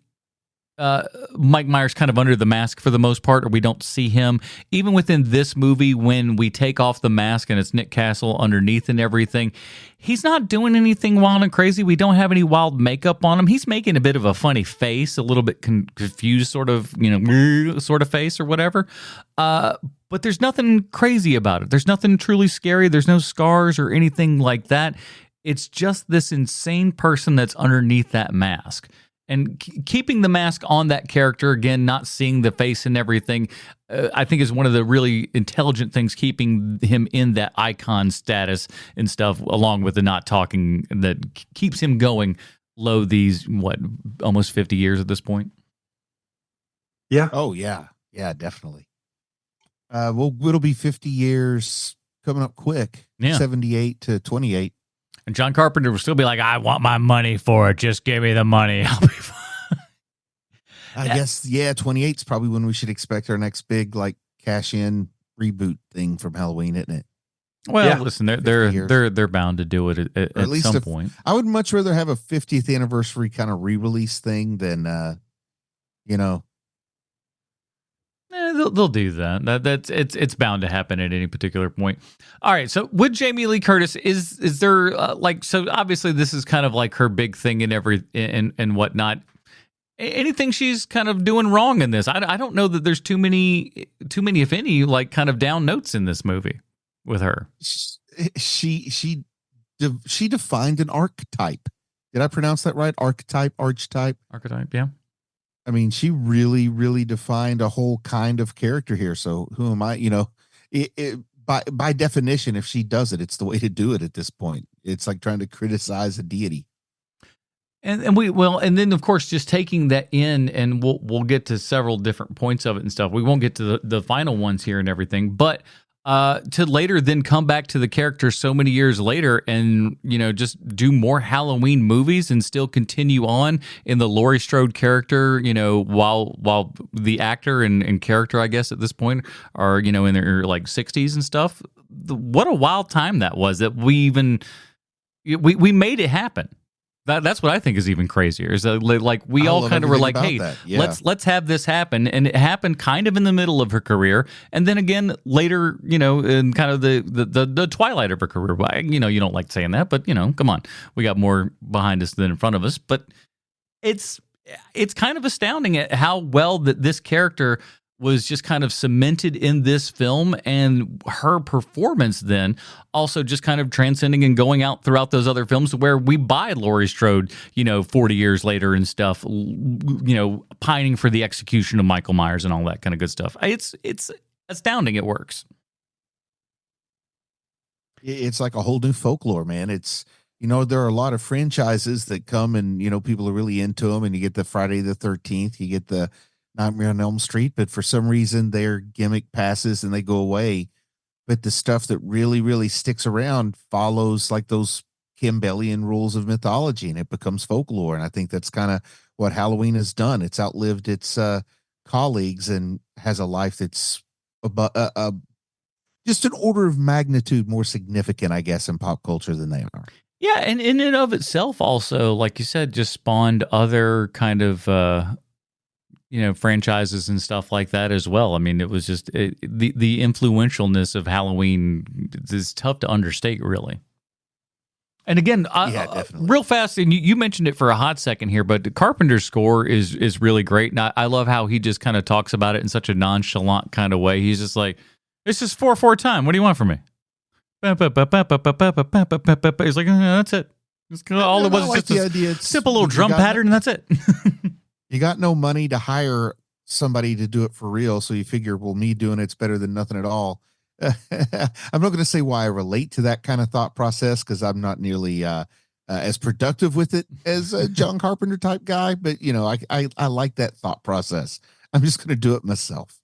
Mike Myers kind of under the mask for the most part, or we don't see him. Even within this movie, when we take off the mask and it's Nick Castle underneath and everything, he's not doing anything wild and crazy. We don't have any wild makeup on him. He's making a bit of a funny face, a little bit confused sort of face or whatever. But there's nothing crazy about it. There's nothing truly scary. There's no scars or anything like that. It's just this insane person that's underneath that mask. And keeping the mask on that character, again, not seeing the face and everything, I think is one of the really intelligent things, keeping him in that icon status and stuff, along with the not talking, that keeps him going low these, almost 50 years at this point? Yeah. Oh, yeah. Yeah, definitely. Well, it'll be 50 years coming up quick. Yeah. 78 to 28. And John Carpenter will still be like, I want my money for it. Just give me the money. I'll be fine. I guess, 28 is probably when we should expect our next big, like, cash-in reboot thing from Halloween, isn't it? Well, listen, they're bound to do it at least some point. I would much rather have a 50th anniversary kind of re-release thing than, They'll do that. It's bound to happen at any particular point. All right. So with Jamie Lee Curtis, is there so obviously this is kind of like her big thing and whatnot. Anything she's kind of doing wrong in this? I don't know that there's too many if any like kind of down notes in this movie with her. She defined an archetype. Did I pronounce that right? Archetype. Yeah. I mean, she really, really defined a whole kind of character here. So who am I? By definition, if she does it, it's the way to do it at this point. It's like trying to criticize a deity. And then of course, just taking that in, and we'll get to several different points of it and stuff. We won't get to the final ones here and everything, but to later then come back to the character so many years later and, just do more Halloween movies and still continue on in the Laurie Strode character, while the actor and character, I guess, at this point are, in their like 60s and stuff. What a wild time that was, that we made it happen. That's what I think is even crazier. Is that like we all kind of were like, hey, let's have this happen, and it happened kind of in the middle of her career, and then again later, in kind of the twilight of her career. You don't like saying that, but come on, we got more behind us than in front of us. But it's kind of astounding at how well that this character was just kind of cemented in this film, and her performance then also just kind of transcending and going out throughout those other films where we buy Laurie Strode, 40 years later and stuff, pining for the execution of Michael Myers and all that kind of good stuff. It's astounding. It works. It's like a whole new folklore, man. It's, there are a lot of franchises that come and, people are really into them, and you get the Friday the 13th, you get the Nightmare on Elm Street, but for some reason their gimmick passes and they go away. But the stuff that really, really sticks around follows like those Campbellian rules of mythology, and it becomes folklore. And I think that's kind of what Halloween has done. It's outlived its colleagues and has a life that's just an order of magnitude more significant, I guess, in pop culture than they are. Yeah, and in and of itself also, like you said, just spawned other kind of franchises and stuff like that as well. I mean, it was just the influentialness of Halloween is tough to understate, really. And again, real fast, and you mentioned it for a hot second here, but Carpenter's score is really great, and I love how he just kind of talks about it in such a nonchalant kind of way. He's just like, "It's just 4/4 time. What do you want from me?" He's like, "That's it. All it was just a simple little drum pattern, and that's it." You got no money to hire somebody to do it for real, so you figure, well, me doing it's better than nothing at all. I'm not going to say why I relate to that kind of thought process because I'm not nearly as productive with it as a John Carpenter type guy. But I like that thought process. I'm just going to do it myself.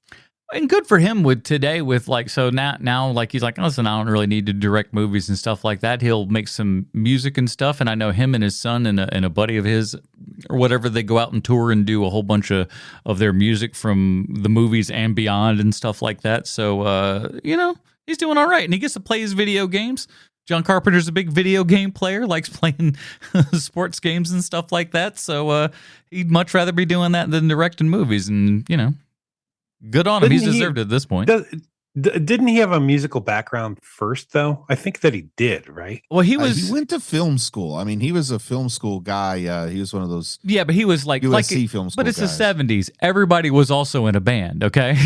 And good for him with today with like, so now like he's like, listen, I don't really need to direct movies and stuff like that. He'll make some music and stuff. And I know him and his son and a buddy of his or whatever, they go out and tour and do a whole bunch of their music from the movies and beyond and stuff like that. So, he's doing all right. And he gets to play his video games. John Carpenter's a big video game player, likes playing sports games and stuff like that. So he'd much rather be doing that than directing movies. And, good on him. He's deserved it at this point. Didn't he have a musical background first, though? I think that he did, right? Well, he went to film school. I mean, he was a film school guy. He was one of those. Yeah, but he was like USC film school. But it's guys. The 70s. Everybody was also in a band. Okay,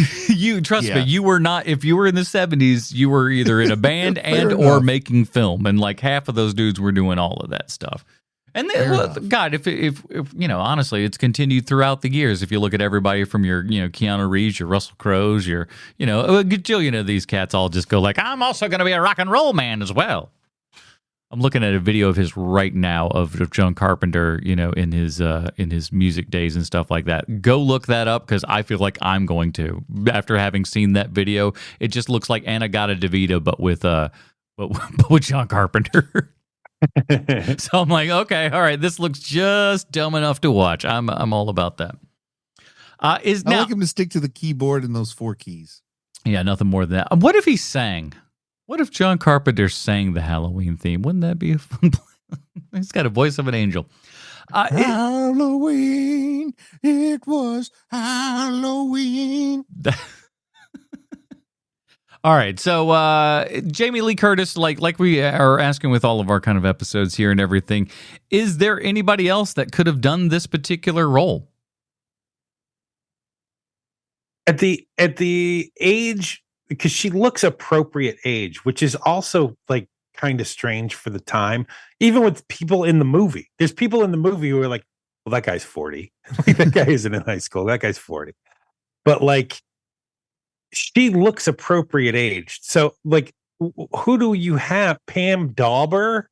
trust me. You were not. If you were in the 70s, you were either in a band or making film, and like half of those dudes were doing all of that stuff. And then, God, if honestly, it's continued throughout the years. If you look at everybody from your, Keanu Reeves, your Russell Crowe's, your, a gajillion of these cats all just go like, I'm also going to be a rock and roll man as well. I'm looking at a video of his right now of John Carpenter, in his music days and stuff like that. Go look that up because I feel like I'm going to. After having seen that video, it just looks like Anna-Gata DeVita, but with John Carpenter. So I'm like, okay, all right, this looks just dumb enough to watch. I'm all about that. I like him to stick to the keyboard and those 4 keys. Yeah, nothing more than that. What if he sang? What if John Carpenter sang the Halloween theme? Wouldn't that be a fun play? He's got a voice of an angel. Halloween, it was Halloween. All right, so Jamie Lee Curtis, like we are asking with all of our kind of episodes here and everything, is there anybody else that could have done this particular role? At the age, because she looks appropriate age, which is also like kind of strange for the time. Even with people in the movie, there's people in the movie who are like, well, that guy's 40. That guy isn't in high school. That guy's 40. But like, she looks appropriate aged. So, like, who do you have? Pam Dauber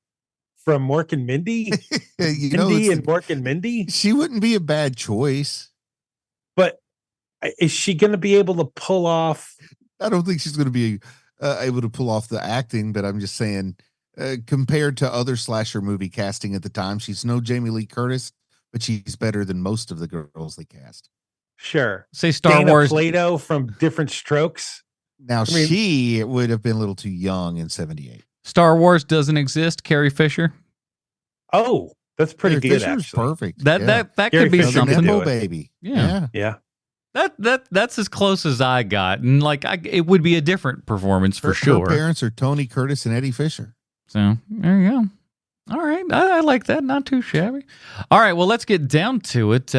from Mork and Mindy? Mindy and Mork and Mindy? She wouldn't be a bad choice. But is she going to be able to pull off? I don't think she's going to be able to pull off the acting, but I'm just saying, compared to other slasher movie casting at the time, she's no Jamie Lee Curtis, but she's better than most of the girls they cast. Sure. Say Star Dana Wars. Plato from Different Strokes. Now, she would have been a little too young in 78. Star Wars doesn't exist. Carrie Fisher. Oh, that's pretty good. Fisher's actually. Perfect. That Carrie could be Fisher something. Baby. Yeah. That's as close as I got, and like it would be a different performance for sure. Her parents are Tony Curtis and Eddie Fisher. So there you go. All right, I like that. Not too shabby. All right, well, let's get down to it.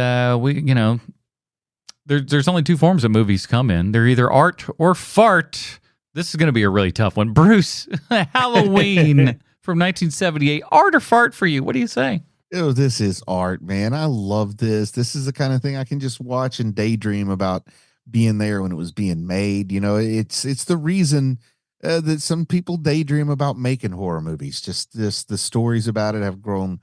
There's only 2 forms of movies come in. They're either art or fart. This is going to be a really tough one. Bruce, Halloween from 1978. Art or fart for you? What do you say? Oh, this is art, man. I love this. This is the kind of thing I can just watch and daydream about being there when it was being made. It's the reason that some people daydream about making horror movies. Just the stories about it have grown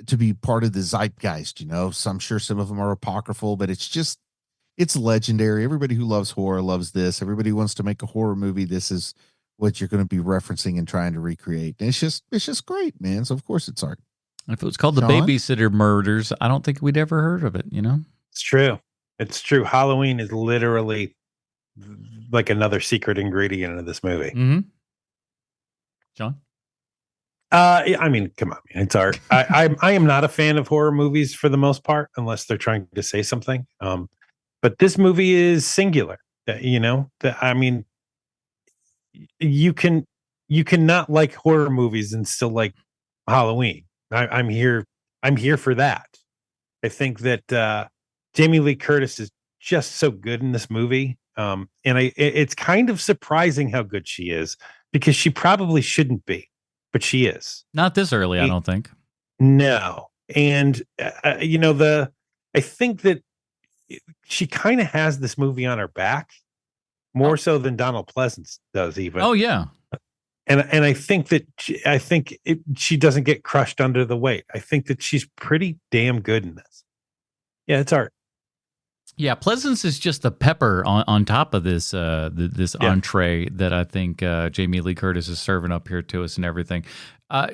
to be part of the zeitgeist. So I'm sure some of them are apocryphal, but it's legendary. Everybody who loves horror loves this. Everybody who wants to make a horror movie, this is what you're going to be referencing and trying to recreate. And it's just great, man. So of course it's art. If it was called The Babysitter Murders, I don't think we'd ever heard of it, It's true. It's true. Halloween is literally like another secret ingredient of this movie. Mm-hmm. John? I mean, come on, man. It's art. I am not a fan of horror movies for the most part, unless they're trying to say something. But this movie is singular. I mean, you cannot like horror movies and still like Halloween. I'm here for that. I think that Jamie Lee Curtis is just so good in this movie. And it's kind of surprising how good she is because she probably shouldn't be, but she is. Not this early, I don't think. No. And, I think that she kind of has this movie on her back more so than Donald Pleasance does, even. Oh yeah. And I think that she doesn't get crushed under the weight. I think that she's pretty damn good in this. Yeah, it's art. Yeah, Pleasance is just the pepper on top of this this entree that I think Jamie Lee Curtis is serving up here to us and everything.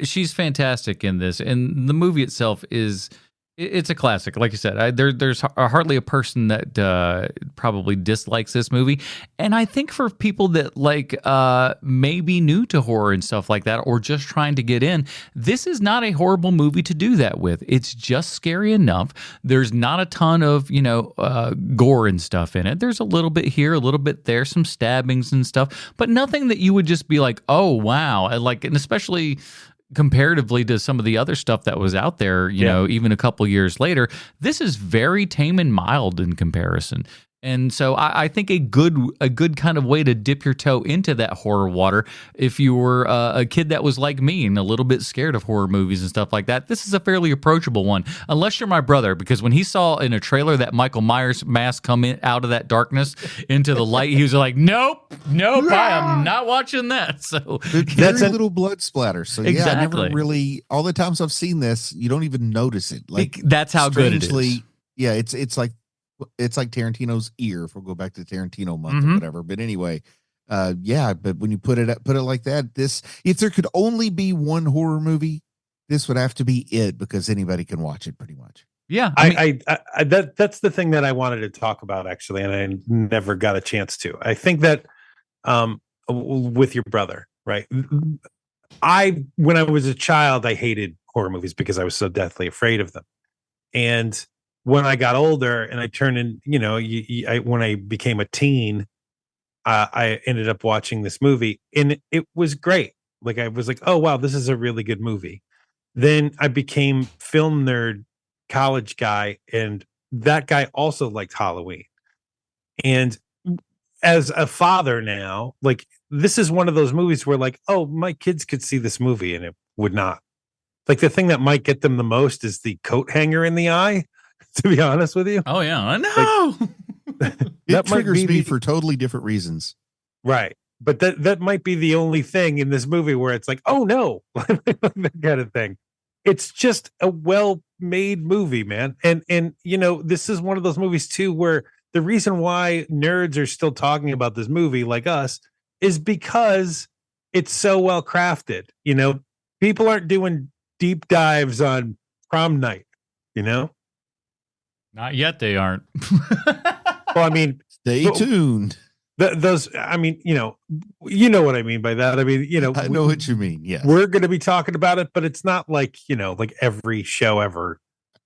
She's fantastic in this, and the movie itself it's a classic. Like you said, there's hardly a person that probably dislikes this movie. And I think for people that may be new to horror and stuff like that, or just trying to get in, this is not a horrible movie to do that with. It's just scary enough. There's not a ton of, gore and stuff in it. There's a little bit here, a little bit there, some stabbings and stuff, but nothing that you would just be like, oh, wow. And especially comparatively to some of the other stuff that was out there, even a couple years later, this is very tame and mild in comparison. And so I think a good kind of way to dip your toe into that horror water, if you were a kid that was like me and a little bit scared of horror movies and stuff like that, this is a fairly approachable one. Unless you're my brother, because when he saw in a trailer that Michael Myers mask come out of that darkness into the light, he was like, nope, I am not watching that. So that's a little blood splatter. So exactly. I never really, all the times I've seen this, you don't even notice it. That's how good it is. Yeah, it's like Tarantino's ear, if we'll go back to Tarantino month or whatever. But anyway, but when you put it like that, if there could only be one horror movie, this would have to be it, because anybody can watch it pretty much. Yeah. That's the thing that I wanted to talk about, actually, and I never got a chance to. I think that with your brother, right? When I was a child, I hated horror movies because I was so deathly afraid of them. And when I got older and I turned in, when I became a teen, I ended up watching this movie, and it was great. Like, I was like, oh, wow, this is a really good movie. Then I became film nerd college guy, and that guy also liked Halloween. And as a father now, like, this is one of those movies where, like, oh, my kids could see this movie and it would not. Like, the thing that might get them the most is the coat hanger in the eye, to be honest with you. Oh, yeah, I know. It triggers me for totally different reasons. Right. But that might be the only thing in this movie where it's like, oh, no, that kind of thing. It's just a well-made movie, man. And this is one of those movies, too, where the reason why nerds are still talking about this movie, like us, is because it's so well crafted. People aren't doing deep dives on Prom Night, Not yet, they aren't. Well, I mean, stay tuned. Those, I mean, you know what I mean by that. I mean, I know what you mean. Yeah, we're going to be talking about it, but it's not like like every show ever.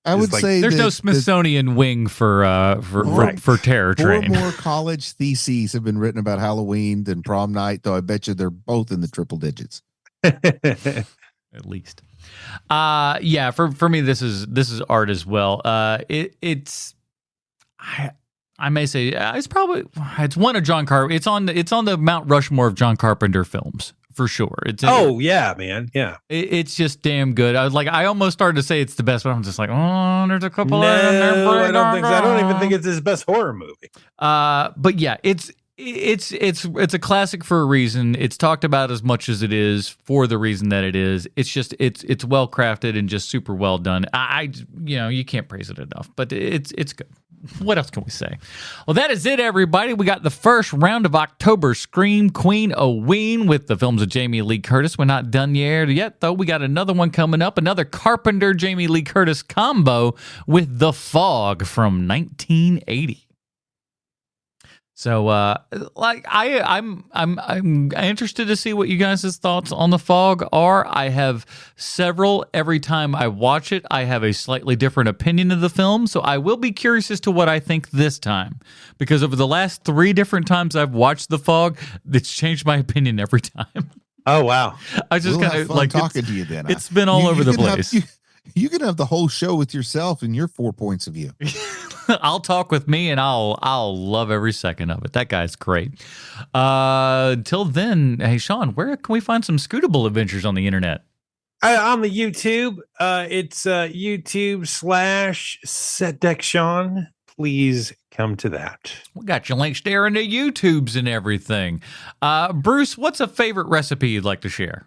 I would say there's no Smithsonian wing for Terror Train. 4 more college theses have been written about Halloween than Prom Night, though I bet you they're both in the triple digits. At least. Yeah, for me this is art as well. I may say it's one of John Carpenter. It's on the Mount Rushmore of John Carpenter films for sure. Yeah, man, yeah. It's just damn good. I almost started to say it's the best, but I'm just like, oh, there's a couple. No, I don't think so. I don't even think it's his best horror movie. But yeah, it's a classic for a reason. It's talked about as much as it is for the reason that it is. It's just it's well crafted and just super well done. You can't praise it enough, but it's good. What else can we say? Well, that is it, everybody. We got the first round of October Scream Queen-O-Ween with the films of Jamie Lee Curtis. We're not done yet, though. We got another one coming up, another Carpenter Jamie Lee Curtis combo with The Fog from 1980. So, I'm interested to see what you guys' thoughts on The Fog are. I have several. Every time I watch it, I have a slightly different opinion of the film. So I will be curious as to what I think this time, because over the last 3 different times I've watched The Fog, it's changed my opinion every time. Oh wow! I just kind of like talking to you. Then it's been all over the place. You can have the whole show with yourself and your 4 points of view. I'll talk with me, and I'll love every second of it. That guy's great. Till then, hey Sean, where can we find some Scootable adventures on the internet? On the YouTube, it's YouTube /SetDeckSean. please come to that. We got your links there in the YouTubes and everything. Bruce, what's a favorite recipe you'd like to share?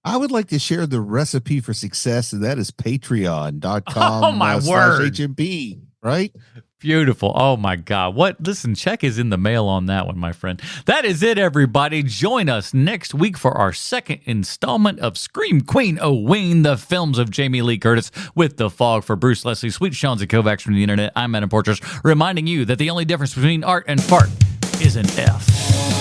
I would like to share the recipe for success, and that is patreon.com. Oh, my word. HMB, right? Beautiful. Oh, my God. Listen, check is in the mail on that one, my friend. That is it, everybody. Join us next week for our second installment of Scream Queen-O-Ween, the films of Jamie Lee Curtis with The Fog. For Bruce Leslie, Sweet Seans and Kovacs from the internet, I'm Adam Portress, reminding you that the only difference between art and fart is an F.